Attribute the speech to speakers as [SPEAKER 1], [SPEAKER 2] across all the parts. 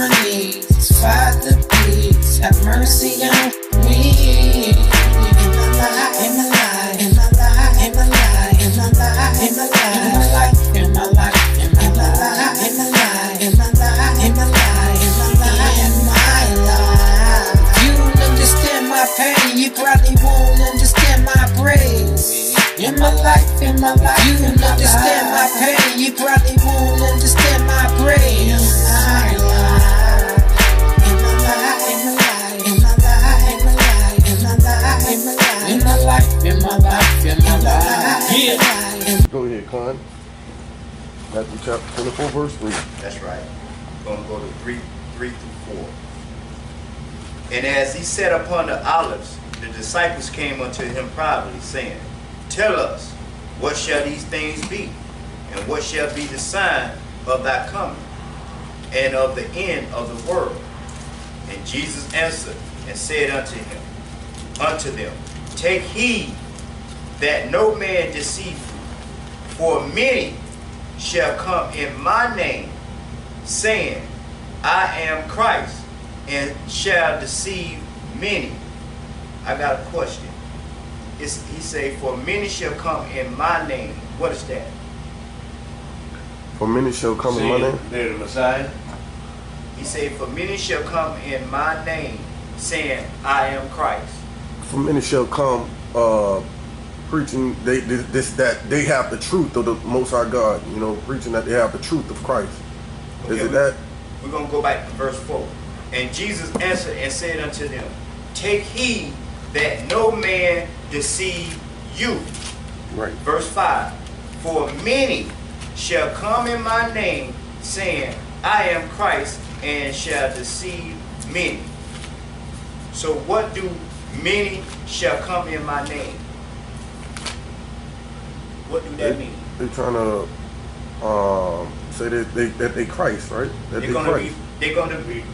[SPEAKER 1] my knees. Father, please have mercy on me. In my life, in my life, in my life, in my life, in my life, in my life, in my life, in my life, in my life, in my life, in my life, in my life, in my life, in my life. You don't understand my pain, you probably won't understand my praise. In my life, you don't understand my pain, you probably won't understand my praise. In my life, in my life, in my life, in my life, in my life, in my life, in my life, in my life, in my life, in my life.
[SPEAKER 2] Go ahead, Con. Matthew chapter 24, verse 3.
[SPEAKER 3] That's right. We're going to go to 3 through 4. And as he sat upon the olives, the disciples came unto him privately, saying, Tell us, what shall these things be? And what shall be the sign of thy coming, and of the end of the world? And Jesus answered and said unto them, Take heed that no man deceive you, for many shall come in my name, saying, I am Christ, and shall deceive many. I got a question. He say, for many shall come in my name. What is that?
[SPEAKER 2] For many shall come in my name?
[SPEAKER 4] They're the Messiah.
[SPEAKER 3] He said, for many shall come in my name, saying, I am Christ.
[SPEAKER 2] For many shall come preaching that they have the truth of the Most High God, you know, preaching that they have the truth of Christ.
[SPEAKER 3] Okay,
[SPEAKER 2] Is it that?
[SPEAKER 3] We're going to go back to verse 4. And Jesus answered and said unto them, Take heed that no man deceive you.
[SPEAKER 2] Right.
[SPEAKER 3] Verse 5. For many shall come in my name, saying, I am Christ, and shall deceive many. So what do many shall come in my name? What do that mean?
[SPEAKER 2] They're trying to say that they Christ, right? That
[SPEAKER 3] They're going to be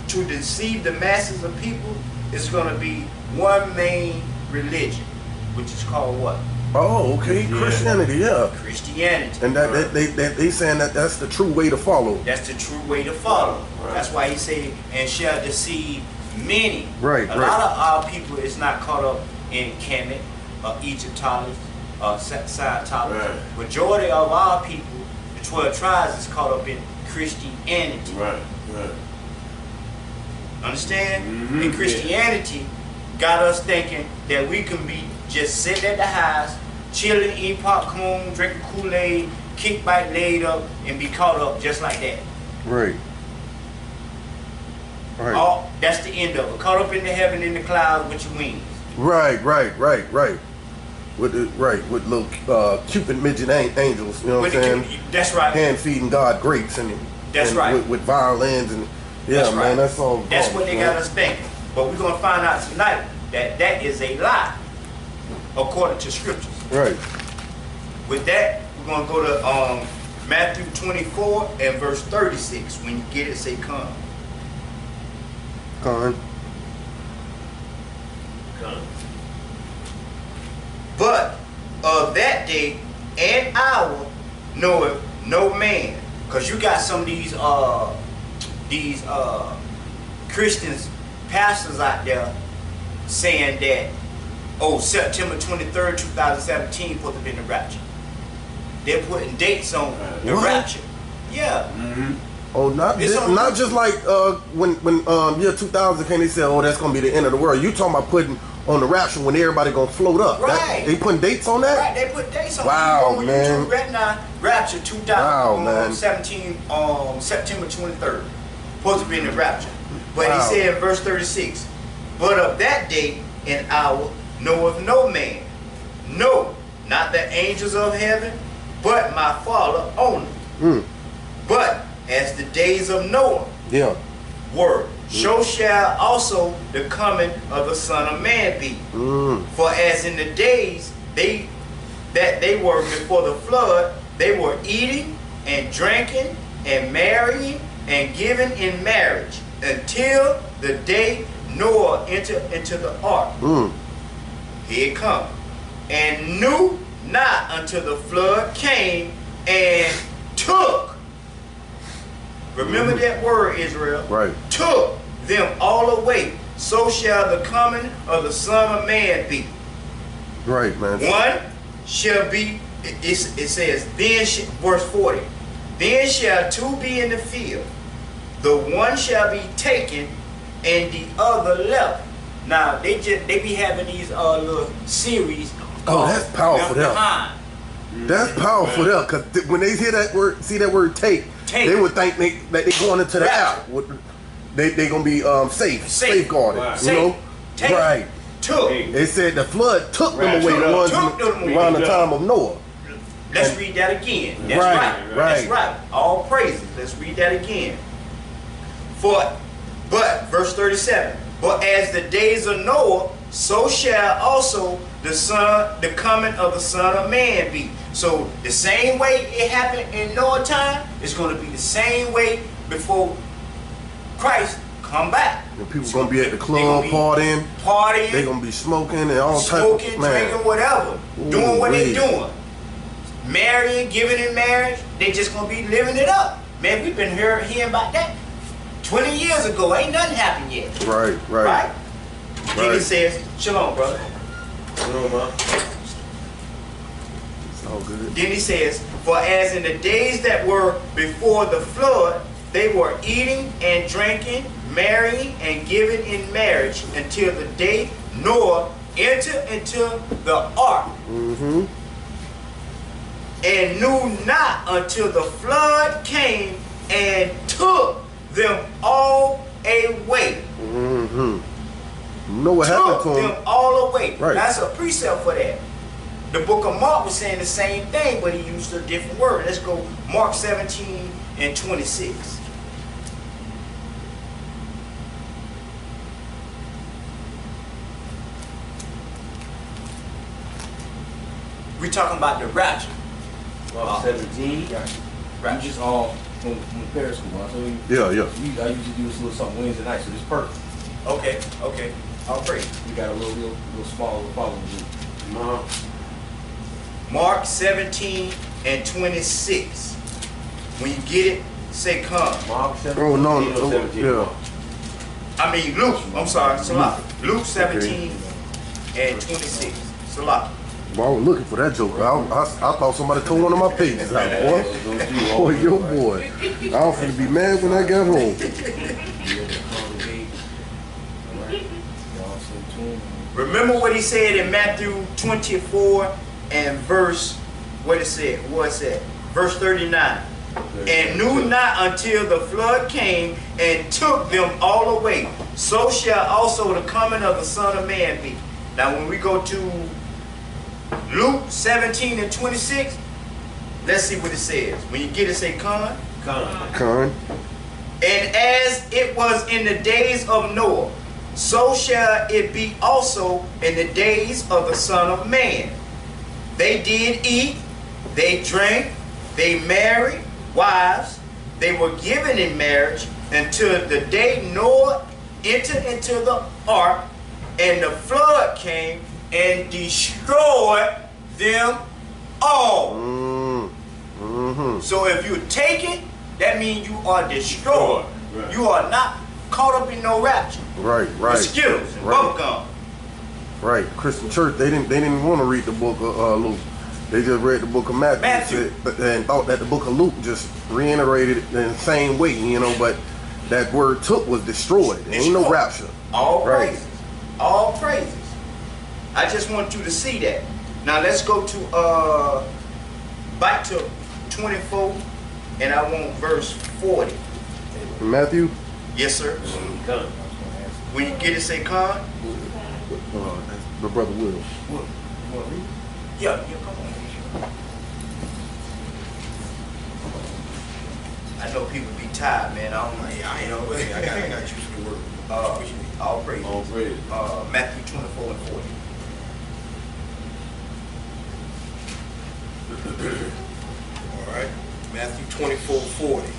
[SPEAKER 3] to deceive the masses of people. It's going to be one main religion, which is called what?
[SPEAKER 2] Oh, okay, Christianity, yeah.
[SPEAKER 3] Christianity.
[SPEAKER 2] And that they saying that that's the true way to follow.
[SPEAKER 3] That's the true way to follow.
[SPEAKER 4] Right.
[SPEAKER 3] That's why he said, and shall deceive many.
[SPEAKER 2] Right,
[SPEAKER 3] A lot of our people is not caught up in Kemet, Egyptology, Scientology.
[SPEAKER 4] Right.
[SPEAKER 3] Majority of our people, the 12 tribes, is caught up in Christianity.
[SPEAKER 4] Right, right.
[SPEAKER 3] Understand?
[SPEAKER 4] Mm-hmm.
[SPEAKER 3] And Christianity got us thinking that we can be just sitting at the house, chilling, eating popcorn, drinking Kool-Aid, kick back, laid up, and be caught up just like that.
[SPEAKER 2] Right. Right.
[SPEAKER 3] That's the end of it. Caught up in the heaven in the clouds with your wings.
[SPEAKER 2] Right. With little Cupid midget angels, you know what I'm saying?
[SPEAKER 3] That's right.
[SPEAKER 2] Hand feeding God grapes
[SPEAKER 3] right.
[SPEAKER 2] With violins and yeah, man, that's all.
[SPEAKER 3] That's what they got us thinking. But we're gonna find out tonight that that is a lie, according to scriptures.
[SPEAKER 2] Right.
[SPEAKER 3] With that, we're gonna go to Matthew 24 and verse 36. When you get it, say come.
[SPEAKER 2] Con.
[SPEAKER 3] But of that day and hour knoweth no man. Because you got some of these Christians, pastors out there saying that, September 23rd, 2017 supposed to be the rapture. They're putting dates on the rapture. Yeah.
[SPEAKER 4] Mm-hmm.
[SPEAKER 2] Oh, not just like when year 2000 came, they said, oh, that's gonna be the end of the world. You talking about putting on the rapture when everybody gonna float up?
[SPEAKER 3] Right.
[SPEAKER 2] They putting dates on that?
[SPEAKER 3] Right. They put dates on.
[SPEAKER 2] Wow,
[SPEAKER 3] it.
[SPEAKER 2] man.
[SPEAKER 3] YouTube right now, rapture 2017, September 23rd, supposed to be in the rapture. But he said in verse 36, but of that day and hour knoweth no man, no, not the angels of heaven, but my Father only. But as the days of Noah were, so shall also the coming of the Son of Man be. For as in the days that they were before the flood, they were eating and drinking and marrying and giving in marriage until the day Noah entered into the ark. Here it come. And knew not until the flood came and took Remember that word, Israel.
[SPEAKER 2] Right.
[SPEAKER 3] Took them all away. So shall the coming of the Son of Man be.
[SPEAKER 2] Right, man.
[SPEAKER 3] One shall be, it says, then, verse 40, then shall two be in the field. The one shall be taken and the other left. Now, they be having these little series.
[SPEAKER 2] Oh, that's powerful there. That's powerful there, because when they hear that word, see that word take, they would think that they going into the app. They gonna be safeguarded.
[SPEAKER 3] Right.
[SPEAKER 2] You know?
[SPEAKER 3] Take.
[SPEAKER 2] Right.
[SPEAKER 3] Took.
[SPEAKER 2] They said the flood took them away around the time of Noah.
[SPEAKER 3] Let's read that again. That's right. That's right. All praises. Let's read that again. But verse 37. But as the days of Noah, so shall also the coming of the Son of Man be. So the same way it happened in Noah time, it's going to be the same way before Christ come back.
[SPEAKER 2] And people gonna be at the club partying. They gonna be smoking and all types of
[SPEAKER 3] drinking, whatever, doing what they doing, marrying, giving in marriage. They just gonna be living it up. Man, we've been hearing about that 20 years ago. Ain't nothing happened yet. Right. Then he says, "Shalom, brother."
[SPEAKER 2] Shalom, man. It's all good.
[SPEAKER 3] Then he says, "For as in the days that were before the flood, they were eating and drinking, marrying and giving in marriage until the day Noah entered into the ark, and knew not until the flood came and took them all away."
[SPEAKER 2] You know what happened to them?
[SPEAKER 3] Took them all away.
[SPEAKER 2] Right.
[SPEAKER 3] That's a precept for that. The book of Mark was saying the same thing, but he used a different word. Let's go Mark 17 and 26. We're talking about the rapture.
[SPEAKER 4] 17.
[SPEAKER 3] Right.
[SPEAKER 4] You just from Periscope. So
[SPEAKER 2] Yeah.
[SPEAKER 4] I usually do this little something Wednesday night, so this perfect.
[SPEAKER 3] Okay. I'll pray.
[SPEAKER 4] We got a little small following group.
[SPEAKER 3] Mark 17 and 26. When you get it, say come.
[SPEAKER 4] Mark 17.
[SPEAKER 2] Oh no,
[SPEAKER 4] 17.
[SPEAKER 2] yeah.
[SPEAKER 3] I mean Luke. I'm sorry, Salah. Luke 17 and 26. Salah.
[SPEAKER 2] Well, I was looking for that joke. I thought somebody told one of my pages out, boy. Boy, your boy. I was finna be mad when I got home.
[SPEAKER 3] Remember what he said in Matthew 24 and verse, what it said? Verse 39. And knew not until the flood came and took them all away. So shall also the coming of the Son of Man be. Now when we go to Luke 17 and 26, let's see what it says. When you get it, say con.
[SPEAKER 2] Con.
[SPEAKER 3] And as it was in the days of Noah, so shall it be also in the days of the Son of Man. They did eat, they drank, they married wives, they were given in marriage until the day Noah entered into the ark, and the flood came and destroyed them all. So if you take it, that means you are destroyed. Right. You are not caught up in no rapture.
[SPEAKER 2] Right.
[SPEAKER 3] With Skittles and bubblegum.
[SPEAKER 2] Right. Christian church, they didn't want to read the book of Luke. They just read the book of Matthew. And thought that the book of Luke just reiterated it in the same way, but that word took was destroyed. There ain't no rapture.
[SPEAKER 3] All praises. All praises. I just want you to see that. Now let's go to back to 24, and I want verse 40.
[SPEAKER 2] Matthew?
[SPEAKER 3] Yes, sir. When you get it, say con.
[SPEAKER 2] That's the brother Will.
[SPEAKER 3] Yeah, come on. I know people be tired, man. I don't like.
[SPEAKER 5] I got you some work.
[SPEAKER 3] All praise.
[SPEAKER 4] All praise.
[SPEAKER 3] Matthew 24 and 40.
[SPEAKER 5] All right. Matthew 24:40.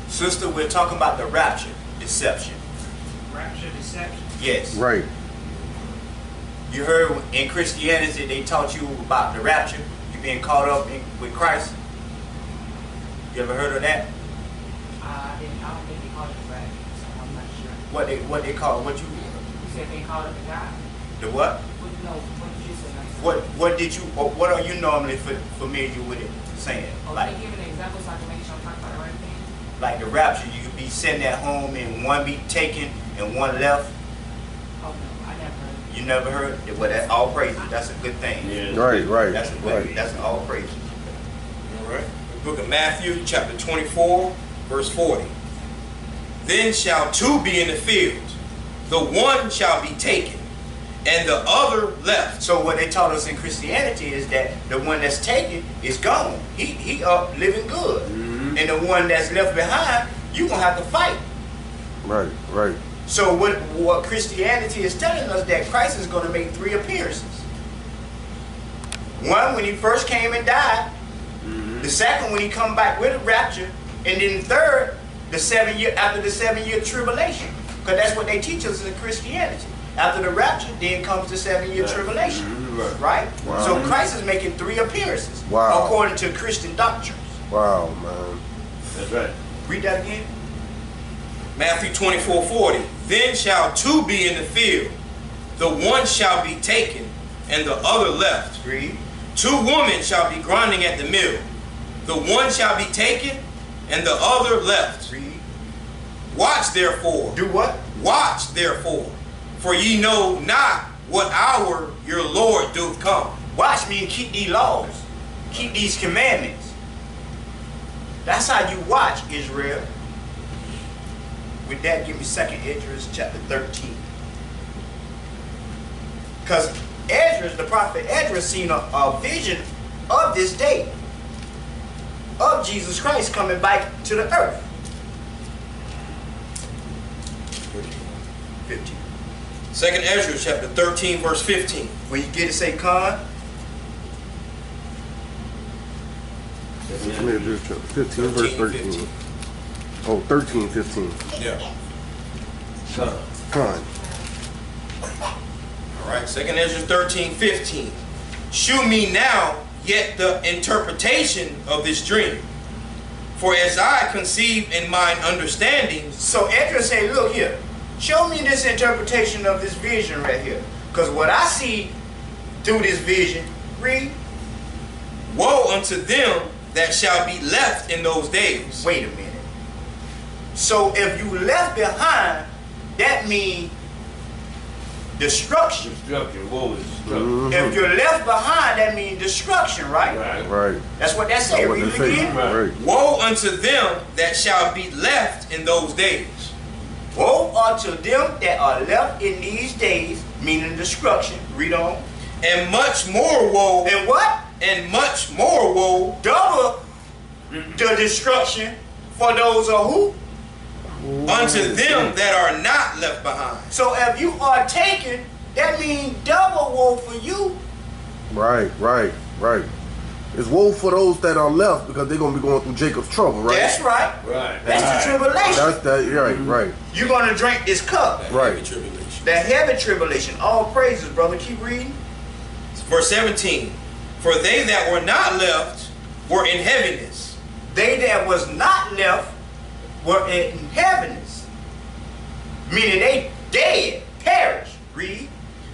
[SPEAKER 3] Sister, we're talking about the rapture deception.
[SPEAKER 1] Rapture deception.
[SPEAKER 3] Yes.
[SPEAKER 2] Right.
[SPEAKER 3] You heard in Christianity they taught you about the rapture, you being caught up with Christ. You ever heard of that?
[SPEAKER 6] I don't think they call it the rapture, so I'm not sure.
[SPEAKER 3] What they call it? What you?
[SPEAKER 6] You said they call it the God?
[SPEAKER 3] The what?
[SPEAKER 6] No, what did you say?
[SPEAKER 3] What did you? Or what are you normally familiar with it saying?
[SPEAKER 6] Oh,
[SPEAKER 3] Like,
[SPEAKER 6] can you give an example so I can make sure I'm talking about the right thing?
[SPEAKER 3] like the rapture, you could be sitting at home and one be taken and one left.
[SPEAKER 6] Oh no, I never heard of it.
[SPEAKER 3] You never heard? Well, that's all praises. That's a good thing.
[SPEAKER 4] Yeah.
[SPEAKER 2] Right.
[SPEAKER 3] That's a good. That's all praises.
[SPEAKER 5] All right. The book of Matthew, chapter 24, verse 40. Then shall two be in the field, the one shall be taken, and the other left.
[SPEAKER 3] So what they taught us in Christianity is that the one that's taken is gone. He up living good.
[SPEAKER 5] Mm-hmm.
[SPEAKER 3] And the one that's left behind, you gonna have to fight.
[SPEAKER 2] Right.
[SPEAKER 3] So what Christianity is telling us that Christ is gonna make 3 appearances. One when he first came and died, the second when he come back with a rapture, and then the third, after the 7-year tribulation. Because that's what they teach us in Christianity. After the rapture, then comes the 7-year tribulation. Right?
[SPEAKER 2] Wow.
[SPEAKER 3] So Christ is making 3 appearances.
[SPEAKER 2] Wow.
[SPEAKER 3] According to Christian doctrines.
[SPEAKER 2] Wow, man.
[SPEAKER 4] That's right.
[SPEAKER 3] Read that again.
[SPEAKER 5] Matthew 24, 40. Then shall two be in the field, the one shall be taken, and the other left.
[SPEAKER 3] Read.
[SPEAKER 5] 2 women shall be grinding at the mill, the one shall be taken, and the other left.
[SPEAKER 3] Read.
[SPEAKER 5] Watch therefore.
[SPEAKER 3] Do what?
[SPEAKER 5] Watch therefore, for ye know not what hour your Lord doth come.
[SPEAKER 3] Watch me and keep these laws. Keep these commandments. That's how you watch, Israel. With that, give me 2nd Esdras chapter 13. Because Esdras, the prophet Esdras, seen a vision of this day. Of Jesus Christ coming back to the earth. 15.
[SPEAKER 5] 2nd Ezra chapter 13 verse 15.
[SPEAKER 3] When you get it, say con.
[SPEAKER 2] 15 verse 13. Oh, 13, 15.
[SPEAKER 5] Yeah.
[SPEAKER 2] Con.
[SPEAKER 5] All right. 2nd Ezra 13, 15. Shew me now yet the interpretation of this dream. For as I conceive in mine understanding.
[SPEAKER 3] So Esdras say, look here. Show me this interpretation of this vision right here. Because what I see through this vision, read.
[SPEAKER 5] Woe unto them that shall be left in those days.
[SPEAKER 3] Wait a minute. So if you left behind, that means destruction.
[SPEAKER 4] Destruction. Woe is destruction.
[SPEAKER 3] If you're left behind, that means destruction, right?
[SPEAKER 2] Right.
[SPEAKER 3] That's what that say. Read it again.
[SPEAKER 2] Right.
[SPEAKER 5] Woe unto them that shall be left in those days.
[SPEAKER 3] Woe unto them that are left in these days, meaning destruction. Read on.
[SPEAKER 5] And much more woe.
[SPEAKER 3] And what?
[SPEAKER 5] And much more woe.
[SPEAKER 3] Double the destruction for those who?
[SPEAKER 5] Unto them that are not left behind.
[SPEAKER 3] So if you are taken, that means double woe for you.
[SPEAKER 2] Right. It's woe for those that are left because they're going to be going through Jacob's trouble, right?
[SPEAKER 3] That's right.
[SPEAKER 4] Right.
[SPEAKER 3] That's the tribulation.
[SPEAKER 2] That's that. Right.
[SPEAKER 3] You're going to drink this cup.
[SPEAKER 2] Right.
[SPEAKER 5] Heavy tribulation.
[SPEAKER 3] The heavy tribulation. All praises, brother. Keep reading.
[SPEAKER 5] Verse 17. For they that were not left were in heaviness.
[SPEAKER 3] They that was not left were in heaviness. Meaning they dead, perished. Read.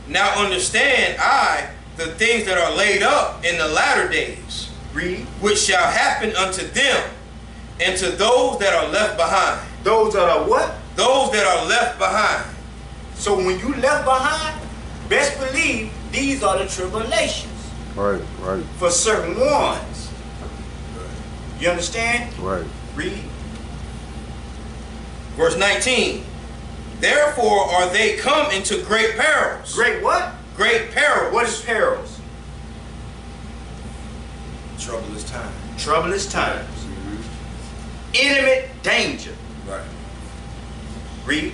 [SPEAKER 5] Now understand I the things that are laid up in the latter days.
[SPEAKER 3] Read.
[SPEAKER 5] Which shall happen unto them and to those that are left behind.
[SPEAKER 3] Those that are what?
[SPEAKER 5] Those that are left behind.
[SPEAKER 3] So when you left behind, best believe these are the tribulations.
[SPEAKER 2] Right.
[SPEAKER 3] For certain ones. You understand?
[SPEAKER 2] Right.
[SPEAKER 3] Read.
[SPEAKER 5] Verse 19. Therefore are they come into great perils.
[SPEAKER 3] Great what?
[SPEAKER 5] Great perils.
[SPEAKER 3] What is perils?
[SPEAKER 5] Troublous time.
[SPEAKER 3] Troublous times. Intimate danger.
[SPEAKER 5] Right.
[SPEAKER 3] Read.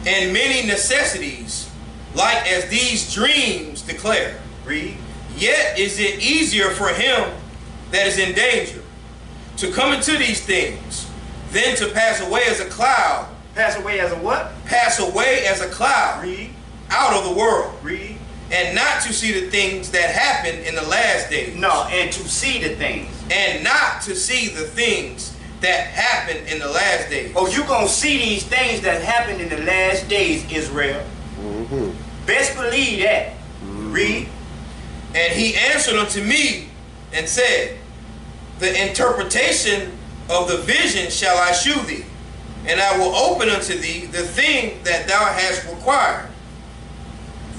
[SPEAKER 5] And many necessities, like as these dreams declare.
[SPEAKER 3] Read.
[SPEAKER 5] Yet is it easier for him that is in danger to come into these things than to pass away as a cloud.
[SPEAKER 3] Pass away as a what?
[SPEAKER 5] Pass away as a cloud
[SPEAKER 3] Read.
[SPEAKER 5] out of the world.
[SPEAKER 3] Read.
[SPEAKER 5] And not to see the things that happen in the last days.
[SPEAKER 3] No, and to see the things.
[SPEAKER 5] And not to see the things that happen in the last days.
[SPEAKER 3] Oh, you gonna see these things that happen in the last days, Israel. Best believe that. Read.
[SPEAKER 5] And he answered unto me and said, the interpretation of the vision shall I shew thee, and I will open unto thee the thing that thou hast required,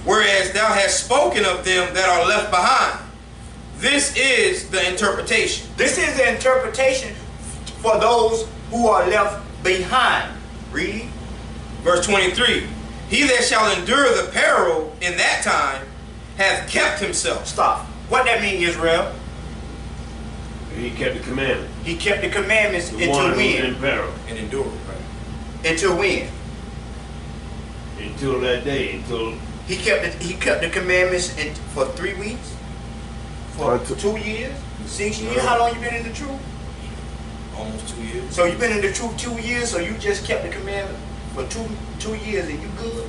[SPEAKER 5] whereas thou hast spoken of them that are left behind. This is the interpretation.
[SPEAKER 3] This is the interpretation for those who are left behind. Read.
[SPEAKER 5] Verse 23. He that shall endure the peril in that time hath kept himself.
[SPEAKER 3] Stop. What that mean, Israel?
[SPEAKER 4] He kept the commandment.
[SPEAKER 3] He kept the commandments
[SPEAKER 4] The
[SPEAKER 3] until
[SPEAKER 4] one who's
[SPEAKER 3] when?
[SPEAKER 4] in peril.
[SPEAKER 5] And endure, right?
[SPEAKER 3] Until when?
[SPEAKER 4] Until that day. Until
[SPEAKER 3] He kept the commandments for 3 weeks? For 2 years? 6 years? How long you been in the truth?
[SPEAKER 5] Almost 2 years.
[SPEAKER 3] So you been in the truth 2 years, so you just kept the commandment for two years and you good?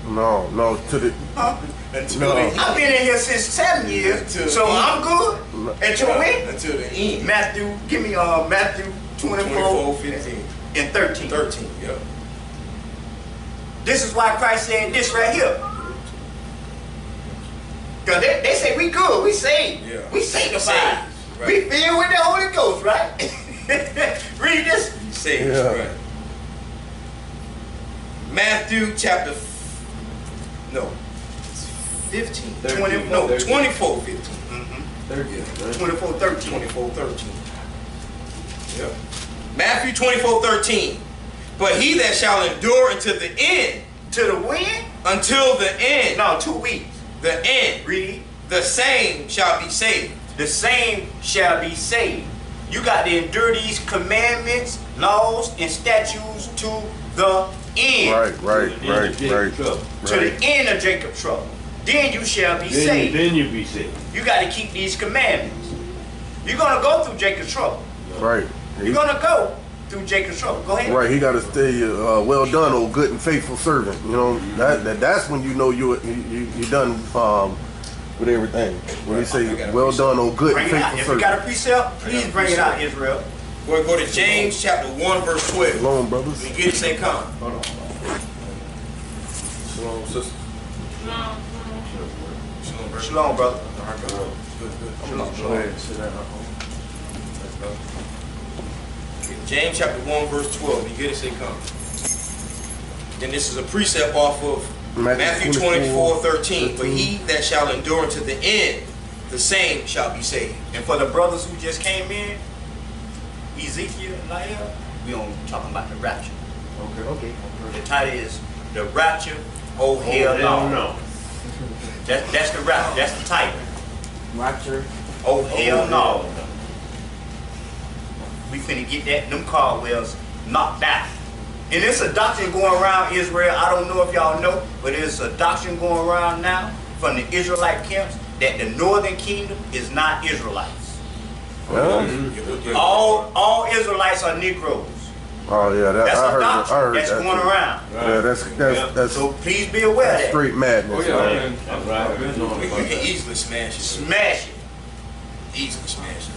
[SPEAKER 2] No, to the
[SPEAKER 3] Huh?
[SPEAKER 5] Until
[SPEAKER 2] No.
[SPEAKER 5] the end.
[SPEAKER 3] I've been in here since 7 years,
[SPEAKER 5] Until
[SPEAKER 3] so
[SPEAKER 5] the end.
[SPEAKER 3] I'm good. Until when?
[SPEAKER 5] Until the end.
[SPEAKER 3] Matthew, give me Matthew 24
[SPEAKER 5] 15.
[SPEAKER 3] and 13.
[SPEAKER 5] 13, yep.
[SPEAKER 3] This is why Christ said this right here. Because they say we good, we saved.
[SPEAKER 5] Yeah.
[SPEAKER 3] We sanctified.
[SPEAKER 5] Saved, right.
[SPEAKER 3] We filled with the Holy Ghost, right? Read this.
[SPEAKER 5] Saved,
[SPEAKER 2] Yeah.
[SPEAKER 5] right. Matthew chapter 15.
[SPEAKER 3] 24.
[SPEAKER 5] No, 24, 15.
[SPEAKER 3] 24, 13.
[SPEAKER 5] 24, 13. Yep. Matthew 24, 13. But he that shall endure until the end.
[SPEAKER 3] To the wind?
[SPEAKER 5] Until the end.
[SPEAKER 3] No, 2 weeks.
[SPEAKER 5] The end.
[SPEAKER 3] Read.
[SPEAKER 5] The same shall be saved.
[SPEAKER 3] The same shall be saved. You got to endure these commandments, laws, and statutes to the end.
[SPEAKER 2] right.
[SPEAKER 3] To the end of Jacob's trouble. Then you shall be saved.
[SPEAKER 4] Then you be saved.
[SPEAKER 3] You got to keep these commandments. You're going to go through Jacob's trouble.
[SPEAKER 2] Right.
[SPEAKER 3] You're going to go through Jacob's trouble. Go ahead.
[SPEAKER 2] Right, he got to stay. Well done, oh good and faithful servant. You know that's when you know you done with everything. When he say, "Well done, oh good
[SPEAKER 3] Bring
[SPEAKER 2] and
[SPEAKER 3] it out.
[SPEAKER 2] faithful
[SPEAKER 3] If you got a
[SPEAKER 2] servant."
[SPEAKER 3] precept, please bring it out, Israel.
[SPEAKER 5] We'll go to James chapter 1, verse 12.
[SPEAKER 2] Shalom, brothers.
[SPEAKER 5] When you get it, say come.
[SPEAKER 4] Hold on.
[SPEAKER 2] Shalom, sister.
[SPEAKER 5] Shalom, brother.
[SPEAKER 3] Shalom, brother.
[SPEAKER 5] Good.
[SPEAKER 2] Go ahead, sit down.
[SPEAKER 5] James chapter 1, verse 12. When you get it, say come. Then this is a precept off of Matthew 24, 13. But he that shall endure unto the end, the same shall be saved.
[SPEAKER 3] And for the brothers who just came in, Ezekiel and Lael, we on talking about the rapture.
[SPEAKER 4] Okay.
[SPEAKER 3] The title is The Rapture, Oh Hell No. That's the rapture, that's the title.
[SPEAKER 6] Rapture.
[SPEAKER 3] Oh hell no. We finna get them caldwells knocked out. And it's a doctrine going around Israel. I don't know if y'all know, but it's a doctrine going around now from the Israelite camps that the northern kingdom is not Israelites. All Israelites are Negroes.
[SPEAKER 2] Oh yeah,
[SPEAKER 3] That's
[SPEAKER 2] I
[SPEAKER 3] a
[SPEAKER 2] heard
[SPEAKER 3] doctrine that's
[SPEAKER 2] that
[SPEAKER 3] going
[SPEAKER 2] too.
[SPEAKER 3] around.
[SPEAKER 2] Yeah, that's
[SPEAKER 3] So please be aware of that.
[SPEAKER 2] straight madness. Man.
[SPEAKER 4] That's right. I've been knowing
[SPEAKER 5] We
[SPEAKER 4] about
[SPEAKER 5] can
[SPEAKER 4] that.
[SPEAKER 5] easily smash it.
[SPEAKER 3] Smash it.
[SPEAKER 5] Easily smash it.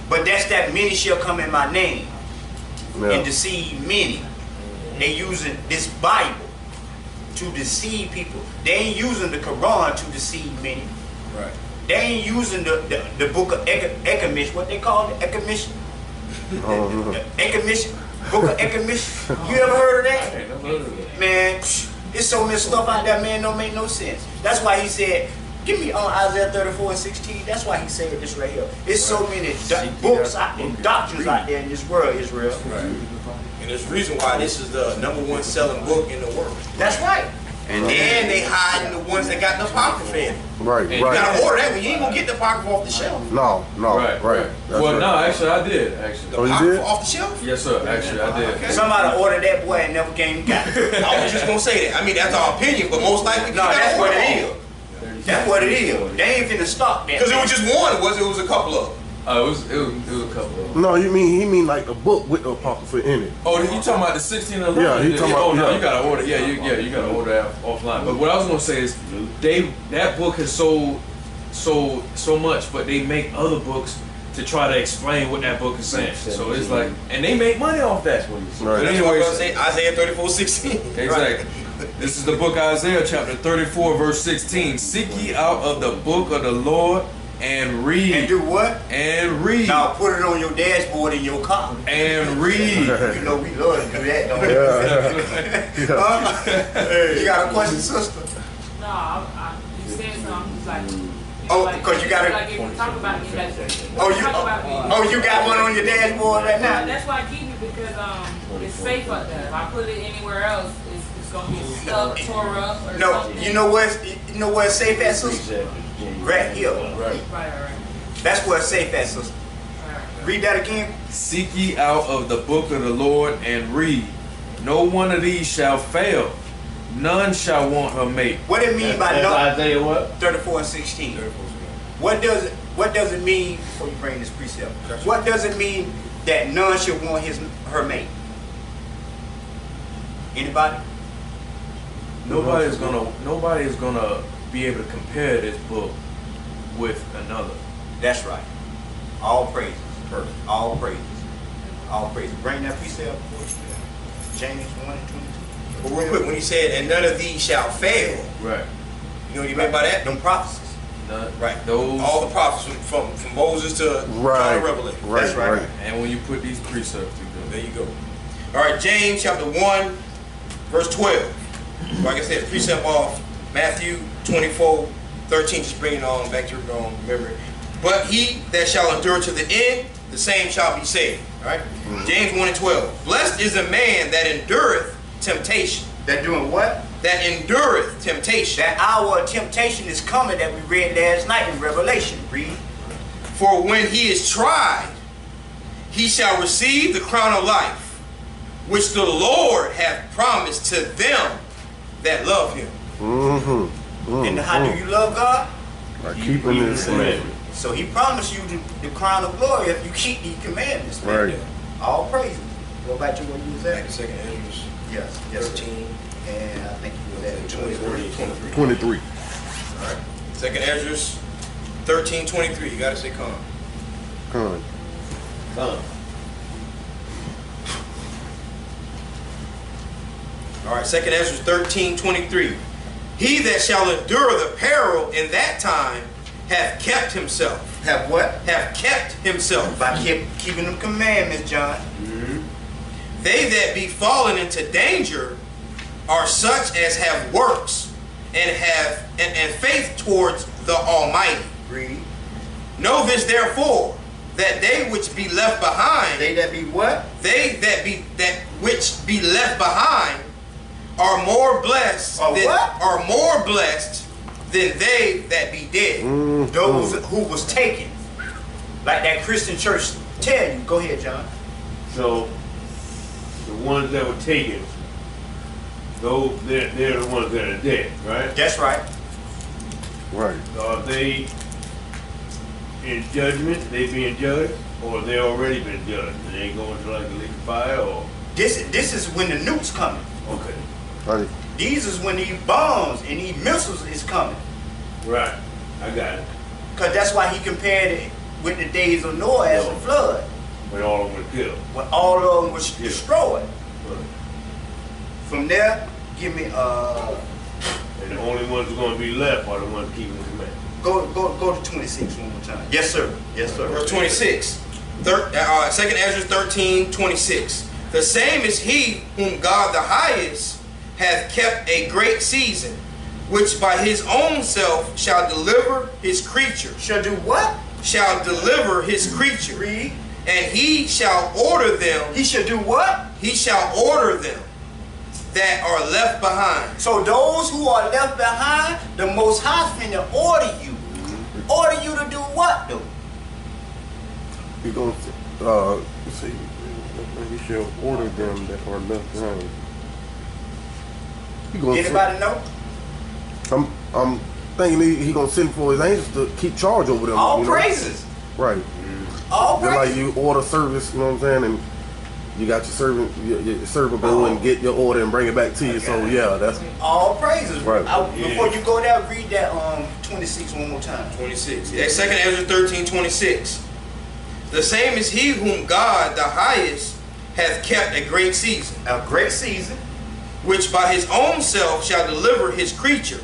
[SPEAKER 3] But that's that many shall come in my name and
[SPEAKER 2] Yeah.
[SPEAKER 3] deceive many. They using this Bible to deceive people. They ain't using the Quran to deceive many.
[SPEAKER 5] Right.
[SPEAKER 3] They ain't using the book of Ekamish. What they call it? Ekamish? Ekamish? Book of Ekamish? You ever heard of that?
[SPEAKER 4] Hey, never heard of that.
[SPEAKER 3] Man, it's so much stuff out there, man, don't make no sense. That's why he said, give me on Isaiah 34 and 16. That's why he said this right here. It's so many books out there, doctrines out there in this world, Israel.
[SPEAKER 5] Right. And there's a reason why this is the #1 selling book in the world.
[SPEAKER 3] That's right.
[SPEAKER 5] And then they hide the ones that got the apocrypha in it.
[SPEAKER 2] Right,
[SPEAKER 5] You
[SPEAKER 2] right.
[SPEAKER 5] gotta order that one. You ain't gonna get the apocrypha off the shelf.
[SPEAKER 2] No,
[SPEAKER 4] Right.
[SPEAKER 2] That's
[SPEAKER 4] Well,
[SPEAKER 2] right.
[SPEAKER 4] no, actually, I did. Actually.
[SPEAKER 5] The
[SPEAKER 2] Oh, you
[SPEAKER 5] apocrypha
[SPEAKER 2] did?
[SPEAKER 5] off the shelf?
[SPEAKER 4] Yes, sir. Actually, I did.
[SPEAKER 5] Okay.
[SPEAKER 3] Somebody ordered that boy and never came and got it.
[SPEAKER 5] I was just gonna say that. I mean, that's our opinion, but most likely
[SPEAKER 3] No, that's what it is. That's what it is. They ain't finna stop that.
[SPEAKER 5] Because it was just one. It was a couple of them.
[SPEAKER 4] It was a couple of them.
[SPEAKER 2] No, he mean like a book with the Apocrypha in it.
[SPEAKER 4] Oh, you talking about the 16 and 11?
[SPEAKER 2] Yeah, he talking about.
[SPEAKER 4] Oh no,
[SPEAKER 2] yeah.
[SPEAKER 4] you gotta order. Yeah, you gotta order that offline. But what I was gonna say is, that book has sold so much, but they make other books to try to explain what that book is saying. So it's like, and they make money off that.
[SPEAKER 2] Right.
[SPEAKER 5] But anyway, say Isaiah 34:16.
[SPEAKER 4] Exactly. This is the book of Isaiah, chapter 34, verse 16. Seek ye out of the book of the Lord and read.
[SPEAKER 3] And do what?
[SPEAKER 4] And read.
[SPEAKER 3] Now put it on your dashboard in your car.
[SPEAKER 4] And read.
[SPEAKER 3] You know we love to do that, don't we? Huh? You got a question, sister?
[SPEAKER 6] No, you said something. It's like,
[SPEAKER 3] Oh, because you got it.
[SPEAKER 6] Like if you talk about me, like,
[SPEAKER 3] You got one on your dashboard right now?
[SPEAKER 6] That's why I keep it because it's safe up there. If I put it anywhere else, it's gonna get stuck, tore up, or
[SPEAKER 3] No,
[SPEAKER 6] something.
[SPEAKER 3] you know where it's safe at, sister? Right here.
[SPEAKER 6] Right.
[SPEAKER 3] That's where it's safe at, sister.
[SPEAKER 6] Right.
[SPEAKER 3] Read that again.
[SPEAKER 4] Seek ye out of the book of the Lord and read. No one of these shall fail. None shall want her mate.
[SPEAKER 3] What it mean by no?
[SPEAKER 4] Isaiah what?
[SPEAKER 3] 34 and 16. What does it mean, before you bring this precept, what does it mean that none should want her mate? Anybody?
[SPEAKER 4] Nobody is gonna be able to compare this book with another.
[SPEAKER 3] That's right. All praises. Perfect. All praises. All praises. Bring that precept for us. James 1 and 22.
[SPEAKER 5] But real quick, when he said, and none of these shall fail,
[SPEAKER 4] Right.
[SPEAKER 5] you know what he meant by that?
[SPEAKER 3] Them prophecies.
[SPEAKER 4] None.
[SPEAKER 5] Right.
[SPEAKER 4] Those.
[SPEAKER 5] All the prophets from Moses to John
[SPEAKER 2] Right.
[SPEAKER 5] Revelation.
[SPEAKER 2] Right.
[SPEAKER 3] That's right.
[SPEAKER 2] Right.
[SPEAKER 4] And when you put these precepts together.
[SPEAKER 5] There you go. All right, James chapter 1, verse 12. Like I said, precept off Matthew 24:13, just bringing it on back to your memory. But he that shall endure to the end, the same shall be saved. All right? James 1 and 12. Blessed is the man that endureth temptation.
[SPEAKER 3] That doing what?
[SPEAKER 5] That endureth temptation.
[SPEAKER 3] That hour of temptation is coming that we read last night in Revelation. Read.
[SPEAKER 5] For when he is tried, he shall receive the crown of life, which the Lord hath promised to them that love him.
[SPEAKER 3] And how do you love God?
[SPEAKER 2] By keeping His commandments.
[SPEAKER 3] So he promised you the crown of glory if you keep these commandments.
[SPEAKER 2] Right.
[SPEAKER 3] All praises. Go back to where you was
[SPEAKER 5] Back
[SPEAKER 3] at.
[SPEAKER 5] to 2nd Ezra
[SPEAKER 3] Yes.
[SPEAKER 5] 13,
[SPEAKER 3] And I think you was at
[SPEAKER 5] 23.
[SPEAKER 2] 23.
[SPEAKER 5] All right. 2nd Ezra 13:23. You gotta say come.
[SPEAKER 2] Con.
[SPEAKER 5] All right. 2nd Ezra 13:23. He that shall endure the peril in that time hath kept himself.
[SPEAKER 3] Have what?
[SPEAKER 5] Hath kept himself.
[SPEAKER 3] By keeping the commandments, John.
[SPEAKER 5] They that be fallen into danger are such as have works and have and faith towards the Almighty.
[SPEAKER 3] Read.
[SPEAKER 5] Know this therefore, that they which be left behind,
[SPEAKER 3] They that be what?
[SPEAKER 5] they that which be left behind are more blessed are more blessed than they that be dead.
[SPEAKER 3] Those who was taken. Like that Christian church tell you. Go ahead, John.
[SPEAKER 7] So the ones that were taken, those they're the ones that are dead, right?
[SPEAKER 3] That's right.
[SPEAKER 2] Right.
[SPEAKER 7] Are they in judgment? They being judged, or they already been judged? And they going to like the lake of fire, or
[SPEAKER 3] This is when the nukes coming.
[SPEAKER 7] okay,
[SPEAKER 2] Right.
[SPEAKER 3] These is when these bombs and these missiles is coming.
[SPEAKER 7] right? I got it.
[SPEAKER 3] Because that's why he compared it with the days of Noah as a flood.
[SPEAKER 7] When all of them were killed.
[SPEAKER 3] When all of them was destroyed.
[SPEAKER 7] Right.
[SPEAKER 3] From there, give me
[SPEAKER 7] And the only ones who are going to be left are the ones keeping the command.
[SPEAKER 3] go to 26 one more time. Yes, sir. Yes, sir.
[SPEAKER 5] Verse 26. 2nd Ezra 13:26. The same is he whom God the highest hath kept a great season, which by his own self shall deliver his creature.
[SPEAKER 3] Shall do what?
[SPEAKER 5] Shall deliver his creature.
[SPEAKER 3] Read.
[SPEAKER 5] And he shall order them.
[SPEAKER 3] He shall do what?
[SPEAKER 5] He shall order them that are left behind.
[SPEAKER 3] So those who are left behind, the Most High finna order you. Order you to do what, though?
[SPEAKER 2] He gonna see. He shall order them that are left behind. He gonna
[SPEAKER 3] Anybody know?
[SPEAKER 2] I'm thinking he gonna send for his angels to keep charge over them.
[SPEAKER 3] All
[SPEAKER 2] you know?
[SPEAKER 3] praises.
[SPEAKER 2] Right.
[SPEAKER 3] All
[SPEAKER 2] Just
[SPEAKER 3] right.
[SPEAKER 2] like you order service, you know what I'm saying, and you got your servant, your server go and get your order and bring it back to you. So yeah, that's
[SPEAKER 3] All praises.
[SPEAKER 2] Right.
[SPEAKER 3] Before you go there, read that 26 one more time.
[SPEAKER 5] 26. Yeah, 2 Ezra 13:26. The same is he whom God the highest hath kept a great season,
[SPEAKER 3] A great season.
[SPEAKER 5] which by his own self shall deliver his creature,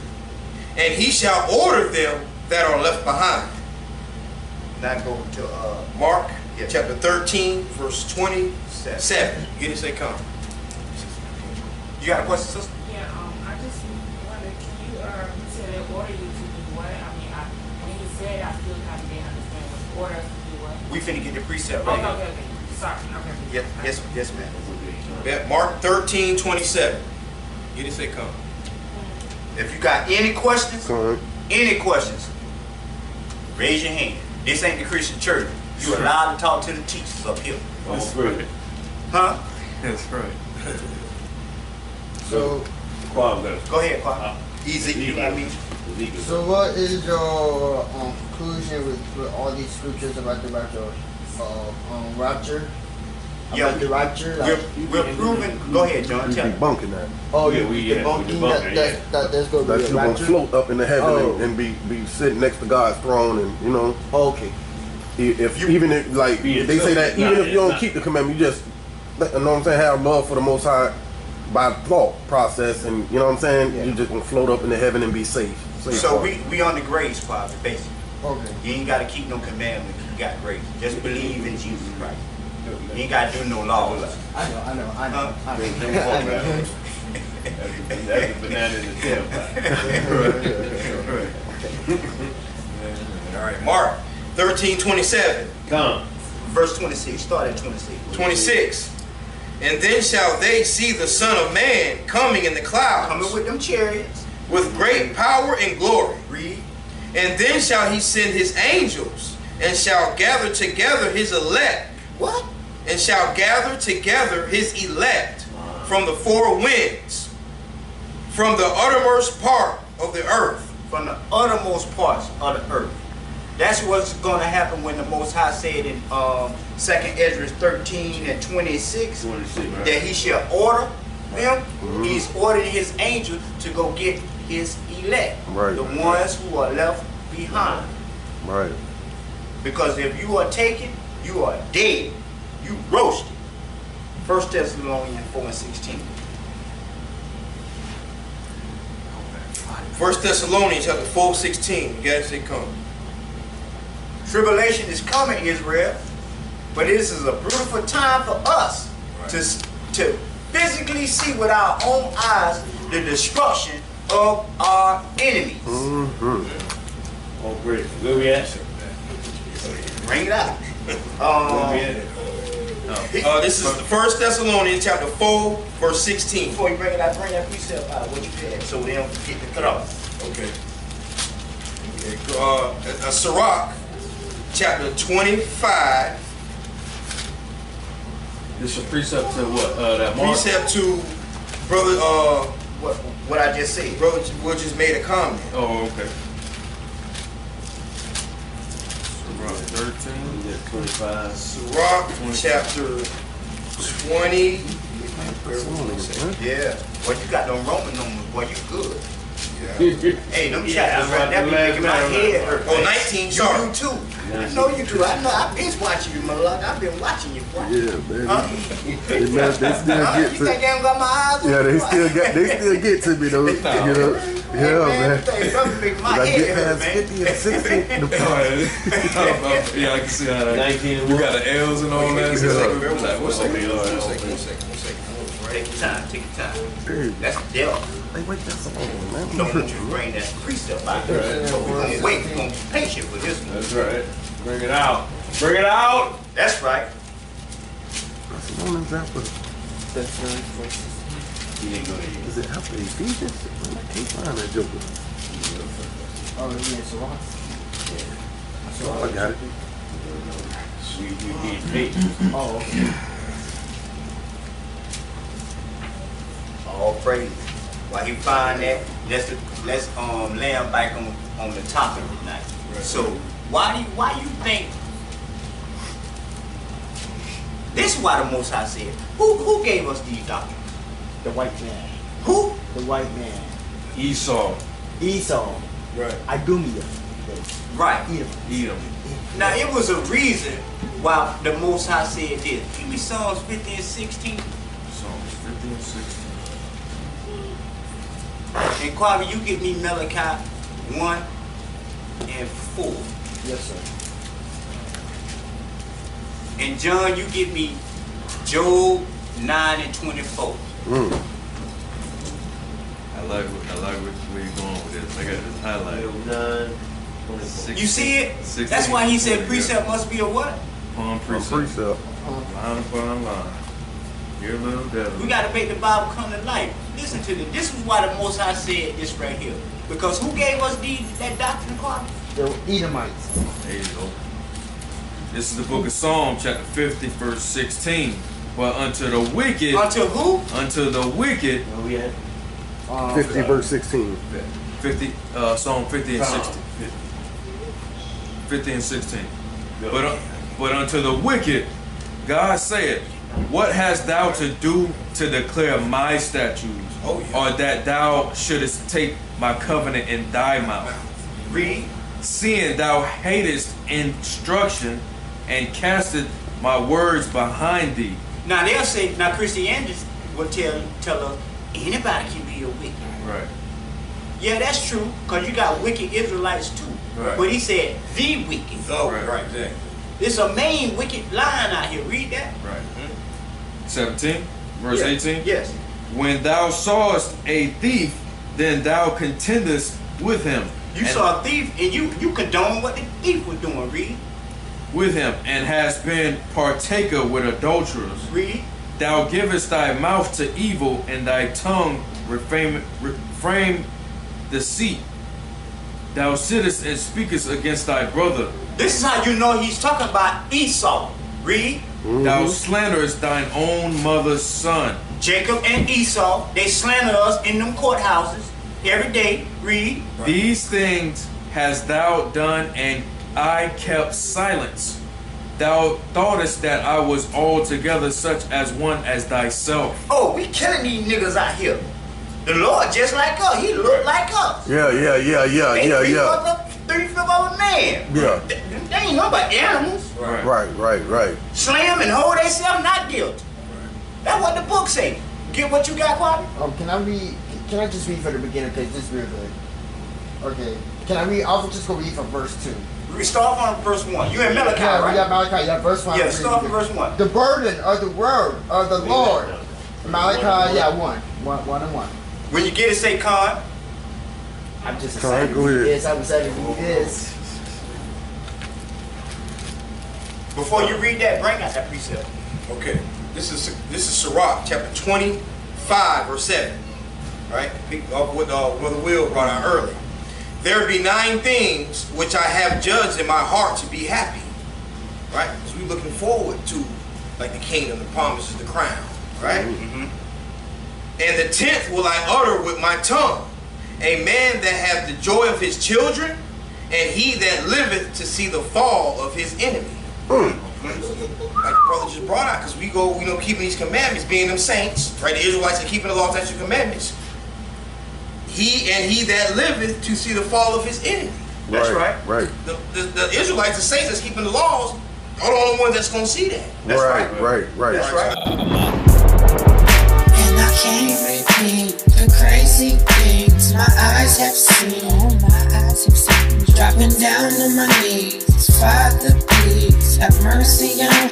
[SPEAKER 5] and he shall order them that are left behind.
[SPEAKER 3] Now go to
[SPEAKER 5] Mark
[SPEAKER 3] Yeah.
[SPEAKER 5] chapter 13, verse 27. You didn't say come.
[SPEAKER 3] You got a question, sister?
[SPEAKER 6] Yeah, I just wondered, can you said they order you to do what? I mean, when you said, I still kind of didn't understand what order to do what.
[SPEAKER 3] We finna get the precept
[SPEAKER 6] Okay,
[SPEAKER 3] right
[SPEAKER 6] okay,
[SPEAKER 3] here.
[SPEAKER 6] okay. Sorry, okay.
[SPEAKER 3] Yes, ma'am.
[SPEAKER 5] Yeah, Mark 13:27. You didn't say come.
[SPEAKER 3] If you got any questions,
[SPEAKER 2] correct.
[SPEAKER 3] raise your hand. This ain't the Christian church. You allowed to talk to the teachers up here.
[SPEAKER 7] That's right.
[SPEAKER 3] Huh?
[SPEAKER 4] That's right.
[SPEAKER 8] So,
[SPEAKER 7] Quam got
[SPEAKER 3] Go ahead, Quam.
[SPEAKER 5] Ezekiel, I mean.
[SPEAKER 7] Ezekiel.
[SPEAKER 8] so what is your conclusion with all these scriptures about the rapture? Rapture?
[SPEAKER 3] Yeah,
[SPEAKER 8] About the rapture?
[SPEAKER 3] we're proving. Go ahead, John.
[SPEAKER 2] You
[SPEAKER 3] Tell me.
[SPEAKER 2] debunking that.
[SPEAKER 8] oh,
[SPEAKER 7] Yeah,
[SPEAKER 8] you
[SPEAKER 7] we
[SPEAKER 8] debunking
[SPEAKER 7] debunking,
[SPEAKER 8] that there's going to
[SPEAKER 2] That
[SPEAKER 8] be
[SPEAKER 2] you're
[SPEAKER 8] a
[SPEAKER 2] gonna
[SPEAKER 8] rapture?
[SPEAKER 2] float up in the heaven
[SPEAKER 8] Oh.
[SPEAKER 2] and be sitting next to God's throne, and you know,
[SPEAKER 8] Okay.
[SPEAKER 2] if even if like
[SPEAKER 7] Be
[SPEAKER 2] they say that
[SPEAKER 7] it's
[SPEAKER 2] even
[SPEAKER 7] not-
[SPEAKER 2] if you don't
[SPEAKER 7] it's
[SPEAKER 2] keep the commandment, you just you know what I'm saying, have love for the Most High by thought process, and you know what I'm saying,
[SPEAKER 8] Yeah.
[SPEAKER 2] you just gonna float up in the heaven and be safe.
[SPEAKER 3] So we on the grace part, basically.
[SPEAKER 8] Okay.
[SPEAKER 3] You ain't got to keep no commandments. You got grace. Just believe in Jesus Christ. You ain't got to do no laws.
[SPEAKER 8] I know.
[SPEAKER 3] Huh?
[SPEAKER 8] I
[SPEAKER 7] Don't
[SPEAKER 8] know.
[SPEAKER 7] walk around. That's a banana in the tailpipe.
[SPEAKER 5] All right, Mark 13:27.
[SPEAKER 7] Come.
[SPEAKER 3] Verse 26. Start at 26.
[SPEAKER 5] 26. And then shall they see the Son of Man coming in the clouds
[SPEAKER 3] Coming with them chariots.
[SPEAKER 5] with great power and glory.
[SPEAKER 3] Read.
[SPEAKER 5] And then shall he send his angels, and shall gather together his elect,
[SPEAKER 3] What?
[SPEAKER 5] and shall gather together his elect from the four winds, from the uttermost part of the earth.
[SPEAKER 3] From the uttermost parts of the earth. That's what's going to happen when the Most High said in 2 Ezra 13:26
[SPEAKER 7] right.
[SPEAKER 3] that he shall order them. He's ordering his angels to go get his elect,
[SPEAKER 2] Right.
[SPEAKER 3] the ones who are left behind.
[SPEAKER 2] Right.
[SPEAKER 3] Because if you are taken, you are dead. You roasted. 1 Thessalonians 4:16.
[SPEAKER 5] 1 Thessalonians chapter 4:16. You gotta say come.
[SPEAKER 3] Tribulation is coming, Israel, but this is a beautiful time for us to physically see with our own eyes the destruction of our enemies.
[SPEAKER 2] Mm-hmm.
[SPEAKER 7] Oh, great. Where we at?
[SPEAKER 3] Bring it out.
[SPEAKER 7] Where we at?
[SPEAKER 5] This is 1 Thessalonians chapter 4, verse 16.
[SPEAKER 3] Before you bring it out, bring that precept out, what you had, so they don't get the throw.
[SPEAKER 5] Okay. Sirach chapter 25.
[SPEAKER 4] This is a precept to what? That Mark?
[SPEAKER 5] Precept to brother
[SPEAKER 3] What I just said.
[SPEAKER 5] brother Wood just made a comment.
[SPEAKER 4] Oh, okay. Sirach 13.
[SPEAKER 7] We got 25.
[SPEAKER 5] Sirach chapter 20.
[SPEAKER 3] Yeah. Well, you got them Roman numbers, boy, you good. Hey, them
[SPEAKER 7] Yeah,
[SPEAKER 3] chapters right there be making my head hurt.
[SPEAKER 5] Oh, 19,
[SPEAKER 3] You
[SPEAKER 5] sorry.
[SPEAKER 3] do too. I know you do. I know. I've been watching you, my luck. I've been watching you. Boy.
[SPEAKER 2] Yeah, man.
[SPEAKER 3] Huh?
[SPEAKER 2] They still
[SPEAKER 3] Huh?
[SPEAKER 2] get
[SPEAKER 3] You think
[SPEAKER 2] to.
[SPEAKER 3] they don't got my eyes on
[SPEAKER 2] Yeah,
[SPEAKER 3] you,
[SPEAKER 2] they
[SPEAKER 3] boy?
[SPEAKER 2] still get to me though. You know.
[SPEAKER 3] Hey,
[SPEAKER 2] Yeah, man.
[SPEAKER 3] you think something make my
[SPEAKER 2] When I
[SPEAKER 3] head
[SPEAKER 2] get
[SPEAKER 3] hurt,
[SPEAKER 2] past
[SPEAKER 3] man.
[SPEAKER 2] 50 and 60,
[SPEAKER 4] Yeah, I can see how that.
[SPEAKER 7] 19
[SPEAKER 4] You got the L's and all that. So
[SPEAKER 2] Yeah.
[SPEAKER 4] it's like, what's up?
[SPEAKER 7] Okay, all right.
[SPEAKER 3] Take your time. Take your time.
[SPEAKER 2] Dude,
[SPEAKER 3] That's the devil.
[SPEAKER 2] they wait that so long, man.
[SPEAKER 3] Don't want you to bring that precept out.
[SPEAKER 7] That's right.
[SPEAKER 3] So we're gonna wait. We're gonna be patient for this one.
[SPEAKER 7] That's right. Bring it out. Bring it out.
[SPEAKER 3] That's right.
[SPEAKER 2] That's one example.
[SPEAKER 7] He ain't gonna hear.
[SPEAKER 2] Is it after Ephesians? I can't find that joker.
[SPEAKER 8] Oh, yeah, so what?
[SPEAKER 2] I got it.
[SPEAKER 7] You need me.
[SPEAKER 8] Oh, okay.
[SPEAKER 3] All praise. While he find that, let's land back on the topic tonight. So why you think This is why the Most High said, who gave us these doctrines?
[SPEAKER 8] The white man.
[SPEAKER 3] Who?
[SPEAKER 8] The white man.
[SPEAKER 4] Esau.
[SPEAKER 8] Esau.
[SPEAKER 5] Right.
[SPEAKER 8] Idumea.
[SPEAKER 3] Right.
[SPEAKER 4] Edom.
[SPEAKER 3] Now, it was a reason why the Most High said this. Give me Psalms 50 and 16.
[SPEAKER 4] Psalms 50 and 16.
[SPEAKER 3] And Quavi, you give me Malachi 1 and 4.
[SPEAKER 8] Yes, sir.
[SPEAKER 3] And John, you give me Job 9 and 24.
[SPEAKER 4] I like where you're going with this. I got this highlighted.
[SPEAKER 7] 9:24.
[SPEAKER 3] You see it?
[SPEAKER 4] 16,
[SPEAKER 3] That's why he said
[SPEAKER 4] 20,
[SPEAKER 3] precept must be a what?
[SPEAKER 4] Upon precept.
[SPEAKER 2] Precept.
[SPEAKER 4] Line upon line. Your little devil.
[SPEAKER 3] We got to make the Bible come to life. Listen to this. This is why the Most High said this right here. Because who gave us that doctrine, Quavi?
[SPEAKER 8] The Edomites.
[SPEAKER 4] There you go. This is the book of Psalm, chapter 50, verse 16. But unto the wicked,
[SPEAKER 3] Until who?
[SPEAKER 4] unto the wicked,
[SPEAKER 7] Where we at?
[SPEAKER 2] 50 verse 16.
[SPEAKER 4] 50, Psalm 50 and 60. 50 and 16. But unto the wicked, God saith, what hast thou to do to declare my statutes?
[SPEAKER 5] Oh, yeah.
[SPEAKER 4] Or that thou shouldest take my covenant in thy mouth?
[SPEAKER 3] Read.
[SPEAKER 4] Seeing thou hatest instruction and castest my words behind thee.
[SPEAKER 3] Now they'll say, now Christianity will tell us, anybody can be a wicked.
[SPEAKER 4] Right.
[SPEAKER 3] Yeah, that's true, because you got wicked Israelites too.
[SPEAKER 4] Right.
[SPEAKER 3] But he said, the wicked.
[SPEAKER 5] Oh,
[SPEAKER 4] Right.
[SPEAKER 5] right, exactly.
[SPEAKER 3] It's a main wicked line out here. Read that.
[SPEAKER 4] Right. 17, verse 18.
[SPEAKER 3] Yes.
[SPEAKER 4] When thou sawest a thief, then thou contendest with him.
[SPEAKER 3] You
[SPEAKER 4] and
[SPEAKER 3] saw a thief and you condone what the thief was doing. Read.
[SPEAKER 4] with him, and hast been partaker with adulterers.
[SPEAKER 3] Read.
[SPEAKER 4] Thou givest thy mouth to evil, and thy tongue reframe deceit. Thou sittest and speakest against thy brother.
[SPEAKER 3] This is how you know he's talking about Esau. Read.
[SPEAKER 4] Thou slanderest thine own mother's son.
[SPEAKER 3] Jacob and Esau, they slander us in them courthouses every day. Read.
[SPEAKER 4] These things hast thou done, and I kept silence. Thou thoughtest that I was altogether such as one as thyself.
[SPEAKER 3] Oh, we killing these niggas out here. The Lord just like us. He look like us.
[SPEAKER 2] Yeah.
[SPEAKER 3] Three-fifths of a man.
[SPEAKER 2] Yeah.
[SPEAKER 3] They ain't no but animals.
[SPEAKER 2] Right.
[SPEAKER 3] Slam and hold themselves not guilty. That's what the book say. Get what you got, Quavi?
[SPEAKER 8] Can I just read from the beginning, because this is real good. Okay. Can I read? I'll just go read from verse 2.
[SPEAKER 3] We start from verse 1. You in Malachi, right?
[SPEAKER 8] Yeah, Malachi. Yeah, verse 1.
[SPEAKER 3] Yeah, start from verse 1.
[SPEAKER 8] The burden of the word of the Lord. Malachi, 1 and 1.
[SPEAKER 3] When you get it, say con.
[SPEAKER 8] I'm just excited to read this. I'm excited to read this.
[SPEAKER 3] Before you read that, bring out that precept.
[SPEAKER 5] Okay. This is Sirach, chapter 25, verse 7. Right? What Brother Will brought out earlier. There be 9 things which I have judged in my heart to be happy. Right? Because we're looking forward to, like, the kingdom, the promises, the crown. Right? And the 10th will I utter with my tongue. A man that hath the joy of his children, and he that liveth to see the fall of his enemy. Like the brother just brought out, because we go, keeping these commandments, being them saints, right? The Israelites are keeping the law, statutes, and commandments. He that liveth to see the fall of his enemy.
[SPEAKER 3] That's right.
[SPEAKER 2] Right.
[SPEAKER 5] The Israelites, the saints that's keeping the laws, are the only ones that's going to see that.
[SPEAKER 3] That's right.
[SPEAKER 2] Right.
[SPEAKER 3] That's right.
[SPEAKER 1] And I can't repeat the crazy things my eyes have seen. Dropping down on my knees, Father, please have mercy on